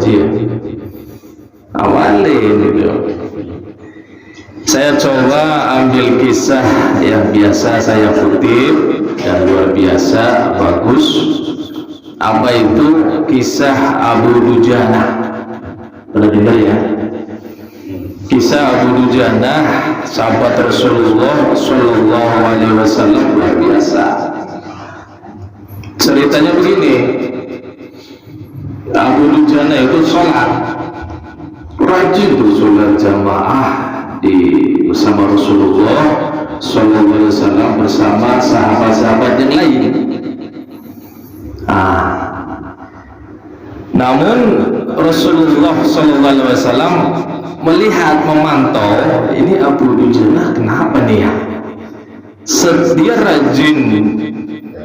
haji ya? Awalin gitu. Saya coba ambil kisah yang biasa saya kutip dan luar biasa bagus. Apa itu? Kisah Abu Dujanah. Pernah dengar ya? Kisah Abu Dujanah, sahabat Rasulullah Shallallahu Alaihi Wasallam, luar biasa. Ceritanya begini, Abu Dujanah itu sholat, rajin tuh sholat jamaah bersama Rasulullah Shallallahu Alaihi Wasallam bersama sahabat-sahabat yang lain. Namun Rasulullah Shallallahu Alaihi Wasallam melihat, memantau, ini Abu Dujanah kenapa nih ya? Dia rajin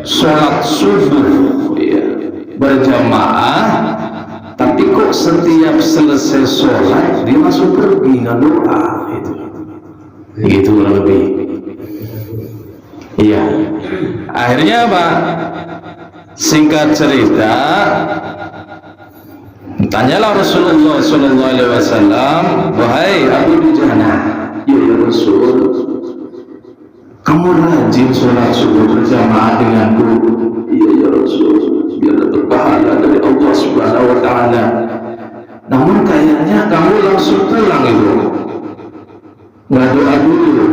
sholat subuh ya, berjamaah, tapi kok setiap selesai sholat dia langsung pergi nggak doa gitu kurang lebih. Iya, akhirnya apa? Singkat cerita, tanyalah Rasulullah Sallallahu Alaihi Wasallam, wahai Abu Dujanah, ya Rasul, kamu rajin sholat subuh berjamaah denganku? Iya ya Rasul, biar dapat pahala dari Allah Subhanahu Wa Taala. Namun kayaknya kamu langsung pulang itu, nggak doa dulu.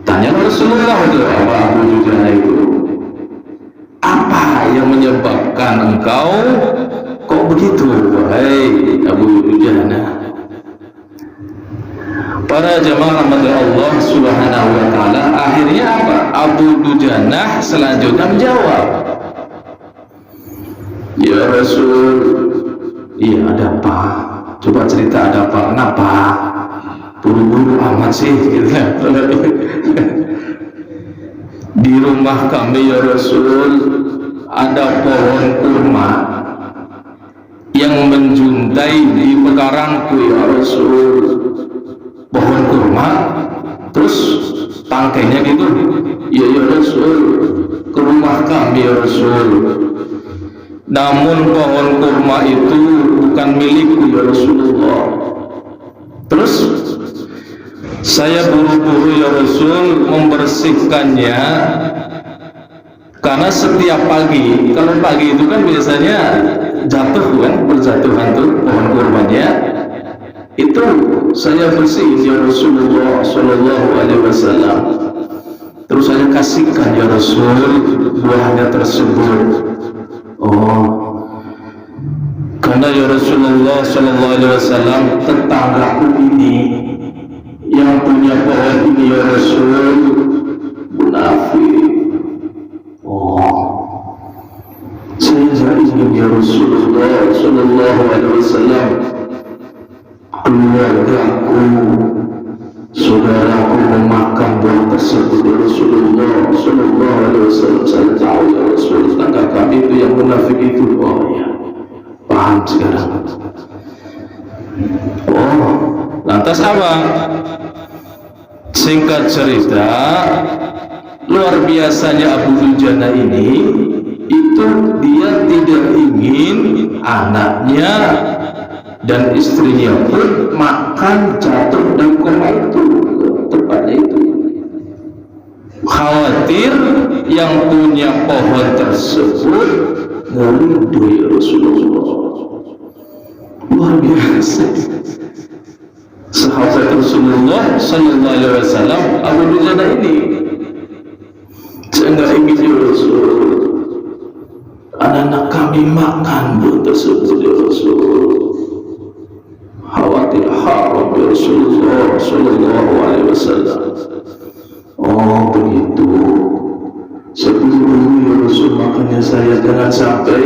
Tanya Rasulullah itu, apa Abu Dujanah itu? Apa yang menyebabkan engkau kok begitu, wahai Abu Dujanah? Para jemaah rahmat Allah Subhanahu Wa Taala, akhirnya apa? Abu Dujanah selanjutnya menjawab, ya Rasul, iya ada apa? Coba cerita ada apa? Kenapa? Buru-buru amat sih gitu ya. Di rumah kami ya Rasul ada pohon kurma yang menjuntai di pekarangku ya Rasul. Pohon kurma, terus tangkainya gitu. Ya ya Rasul, ke rumah kami ya Rasul. Namun pohon kurma itu bukan milikku ya Rasulullah. Terus saya buru-buru ya Rasul membersihkannya, karena setiap pagi, kalau pagi itu kan biasanya jatuh kan, berjatuhan tuh pohon kurmanya, itu saya bersihin ya Rasulullah Sallallahu Alaihi Wasallam. Terus saya kasihkan ya Rasul buahnya tersebut. Oh, karena ya Rasulullah Sallallahu Alaihi Wasallam, tetanggaku ini yang punya pohon ini ya Rasul munafik. Oh, saya ingin ya Rasulullah Sallallahu Alaihi Wasallam, keluargaku, saudaraku memakan buah tersebut ya Rasulullah Sallallahu Alaihi Wasallam. Saya tahu ya Rasul, tetangga kami itu yang munafik itu. Oh ya, paham sekarang. Oh, lantas apa? Singkat cerita, luar biasanya Abu Dujanah ini, itu dia tidak ingin anaknya dan istrinya pun makan jatuh dari kurma itu, tepatnya itu. Khawatir yang punya pohon tersebut ngelindu ya Rasulullah. Luar biasa. Sahabat Rasulullah Sallallahu Alaihi Wasallam, Abu Dujanah ini, saya nggak ingin ya Rasul, anak-anak kami makan buah tersebut ya Rasul. Khawatir haram ya Rasulullah Sallallahu Alaihi Wasallam. Oh begitu. Sebelum ya Rasul, makanya saya jangan sampai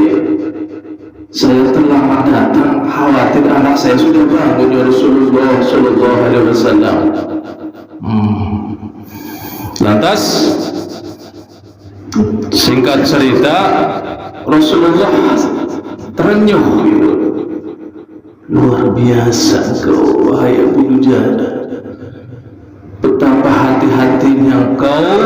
saya terlambat datang, khawatir anak saya sudah bangun ya Rasulullah Sallallahu Alaihi Wasallam. Lantas singkat cerita, Rasulullah terenyuh gitu. Luar biasa kau wahai Abu Dujanah, betapa hati-hatinya kau,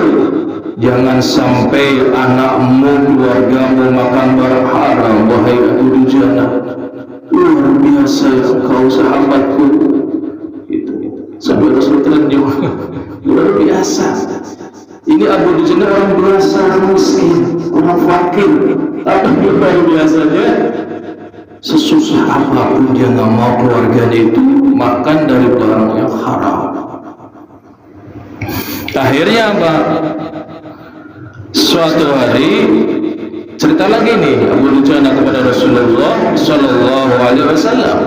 jangan sampai anakmu, keluargamu makan barang haram wahai Abu Dujanah. biasa engkau sahabatku. Itu sampai Rasul terenyuh. Luar biasa. Ini Abu Dujana orang biasa, orang miskin, orang fakir, tapi luar biasanya sesusah apapun dia nggak mau keluarganya itu makan dari barang yang haram. Akhirnya apa? Suatu hari cerita lagi nih Abu Dujana kepada Rasulullah Sallallahu Alaihi Wasallam,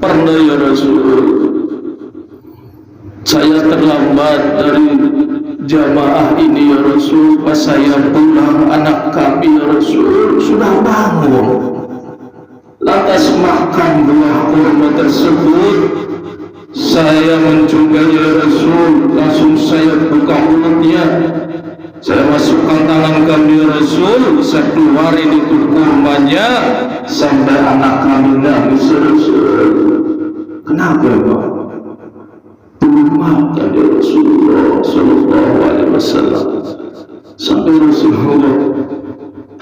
pernah ya Rasul, saya terlambat dari jamaah ini ya Rasul. Pas saya pulang, anak kami ya Rasul sudah bangun, lantas makan buah kurma tersebut. Saya mencunggai ya Rasul, langsung saya buka mulutnya, saya masukkan tangan kami ya Rasul, saya keluarin itu kurmanya, sampai anak kami nangis ya Rasul. Kenapa Pak? Belum makan ya Rasulullah Sallallahu Alaihi Wasallam. Sampai Rasulullah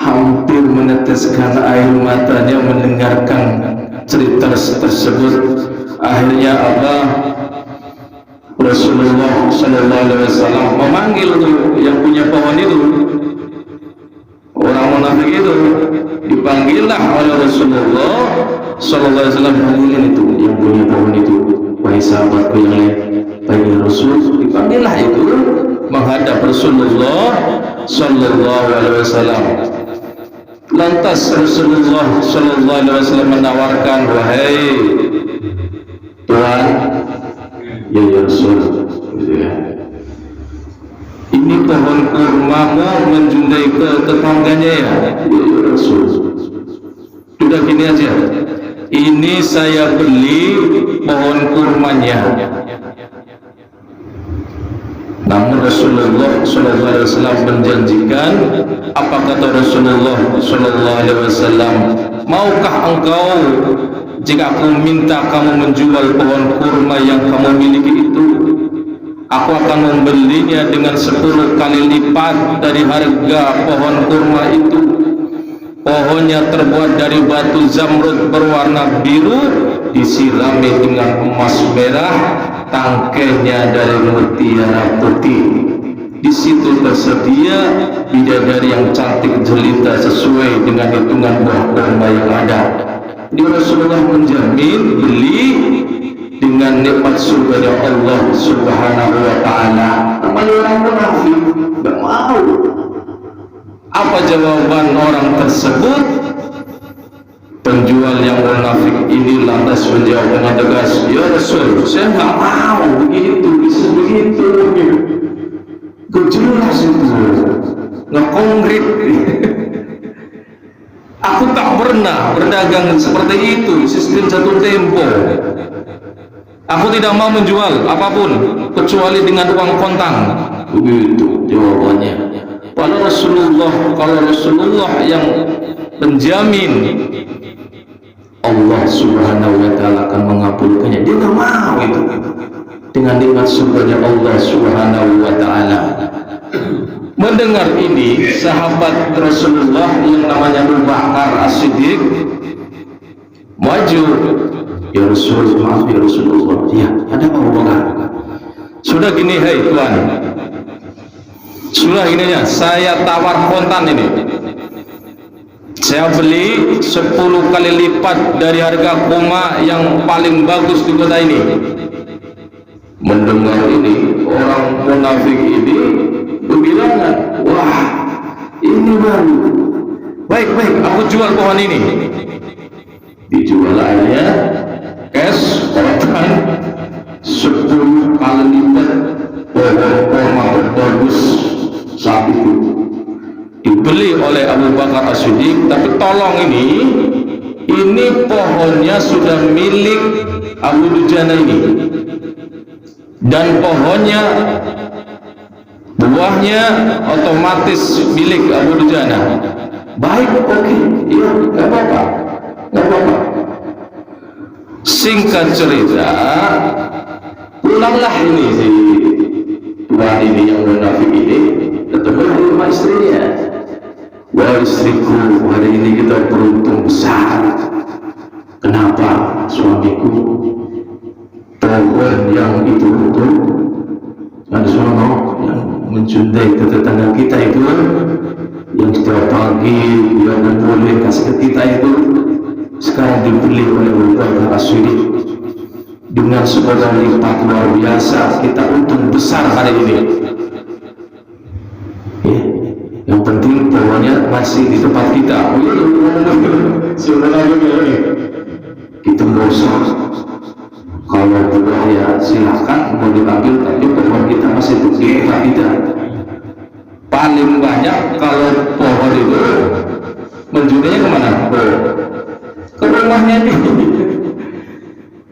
hampir meneteskan air matanya mendengarkan cerita tersebut. Akhirnya Allah Rasulullah Sallallahu Alaihi Wasallam memanggil tuh yang punya pohon itu, orang munafik itu, dipanggillah oleh Rasulullah Sallallahu Alaihi Wasallam. Panggilin itu yang punya pohon itu, wahai sahabatku yang lain, wahai Rasul. Dipanggillah itu menghadap Rasulullah Sallallahu Alaihi Wasallam. Lantas Rasulullah Sallallahu Alaihi Wasallam menawarkan, wahai Tuhan, ya Rasul, ini pohon kurmamu menjundai ke tetangganya ya Rasul. Sudah gini aja, ini saya beli pohon kurmanya. Namun Rasulullah Sallallahu Alaihi Wasallam menjanjikan, apa kata Rasulullah Sallallahu Alaihi Wasallam, maukah engkau jika aku minta kamu menjual pohon kurma yang kamu miliki itu, aku akan membelinya dengan 10 kali lipat dari harga pohon kurma itu. Pohonnya terbuat dari batu zamrud berwarna biru, disirami dengan emas merah, tangkainya dari mutiara putih. Di situ tersedia bidadari yang cantik jelita sesuai dengan hitungan buah kurma yang ada. Di Rasulullah menjamin beli dengan nikmat surga Allah Subhanahu wa Ta'ala. Namanya orang munafik gak mau. Apa jawaban orang tersebut? Penjual yang munafik ini lantas menjawab dengan tegas, ya Rasul, saya gak mau begitu, bisa begitu. Kejelas itu, gak konkret. Aku tak pernah berdagang seperti itu, sistem jatuh tempo. Aku tidak mau menjual apapun kecuali dengan uang kontan. Begitu jawabannya. Kalau Rasulullah yang menjamin, Allah Subhanahu wa Ta'ala akan mengabulkannya. Dia tidak mau itu dengan nikmat surganya Allah Subhanahu wa Ta'ala. Mendengar ini, sahabat Rasulullah yang namanya Abu Bakar As-Siddiq maju, ya Rasul, maaf ya Rasulullah. Ya, ada Abu Bakar. Sudah gini, hei Tuhan, sudah gini ya, saya tawar kontan ini. Saya beli 10 kali lipat dari harga koma yang paling bagus di kota ini. Mendengar ini, orang munafik ini berbilangan, wah ini baru, baik, aku jual pohon ini. Dijual aja, cash, kontan, 10 kali lipat pohon kurma bagus saat itu. Dibeli oleh Abu Bakar As-Siddiq. Tapi tolong ini pohonnya sudah milik Abu Dujana ini, dan pohonnya, buahnya otomatis milik Abu Dujana. Baik, oke, iya, nggak apa-apa. Singkat cerita, pulanglah ini si tuan ini yang munafik ini ketemu sama istrinya. Wah istriku, hari ini kita beruntung besar. pohon yang itu yang sono yang mencintai tetangga kita itu, yang setiap pagi dia boleh kasih ke kita itu, sekarang dibeli oleh Abu As-Siddiq dengan sebuah lipat luar biasa. Kita untung besar hari ini. Ya, yang penting pohonnya masih di tempat kita. Sebenarnya kita nggak usah, kalau buah ya silahkan mau diambil, tapi pohon kita masih di tempat kita. Paling banyak kalau pohon itu menjualnya kemana? Ke rumahnya nih.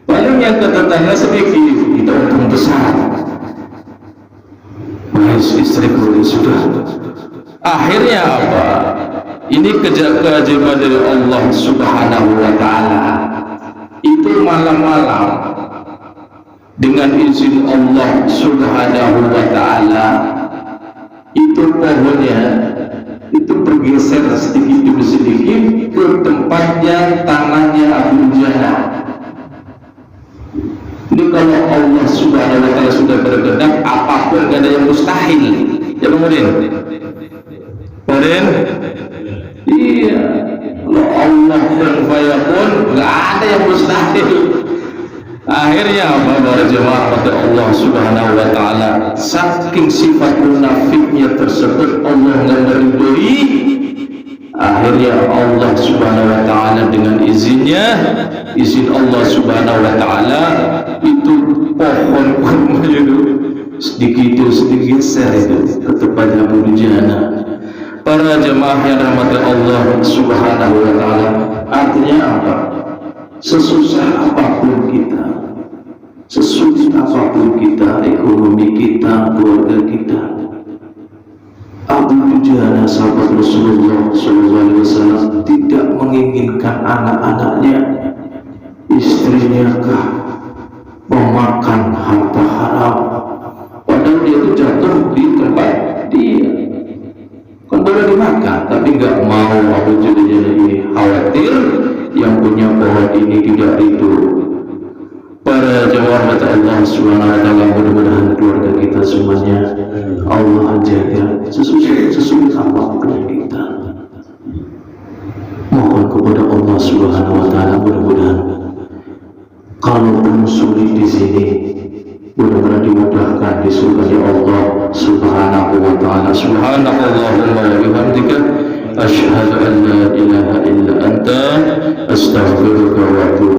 Paling yang ke tetangga sedikit, kita untung besar. Istriku sudah. Akhirnya apa? Ini keajaiban dari Allah Subhanahu wa Ta'ala. Itu malam-malam dengan izin Allah Subhanahu wa Ta'ala, itu pohonnya itu bergeser sedikit demi sedikit ke tempatnya tanahnya Abu Jahal. Ini kalau Allah Subhanahu wa Ta'ala sudah berkehendak, apapun gak ada yang mustahil. Ya kemudian iya, kalau Allah berfayakun gak ada yang mustahil. Akhirnya apa para jemaah pada Allah Subhanahu wa Ta'ala, saking sifat munafiknya tersebut Allah nggak meridhoi. Akhirnya Allah Subhanahu wa Ta'ala dengan izinnya, izin Allah Subhanahu wa Ta'ala, itu pohon kurma itu sedikit geser itu ke tempatnya Abu Jahal. Para jemaah yang dirahmati Allah Subhanahu wa Ta'ala, artinya apa? Sesusah apapun kita, sesulit apapun kita, ekonomi kita, keluarga kita, Abu Jahal sahabat Rasulullah SAW tidak menginginkan anak-anaknya, istrinya kah memakan harta haram, padahal dia itu jatuh di tempat dia kan boleh dimakan, tapi nggak mau. Abu Jahal ini khawatir yang punya pohon ini tidak ridho. Para jemaah mata Allah Subhanahu wa Ta'ala, mudah-mudahan keluarga kita semuanya Allah jaga sesuai apapun kita. Mohon kepada Allah Subhanahu wa Ta'ala, mudah-mudahan kalaupun sulit di sini, mudah-mudahan dimudahkan di surga Allah Subhanahu wa Ta'ala. Subhanallahumma wa bihamdika, asyhadu an la ilaha illa anta, astaghfiruka wa atubu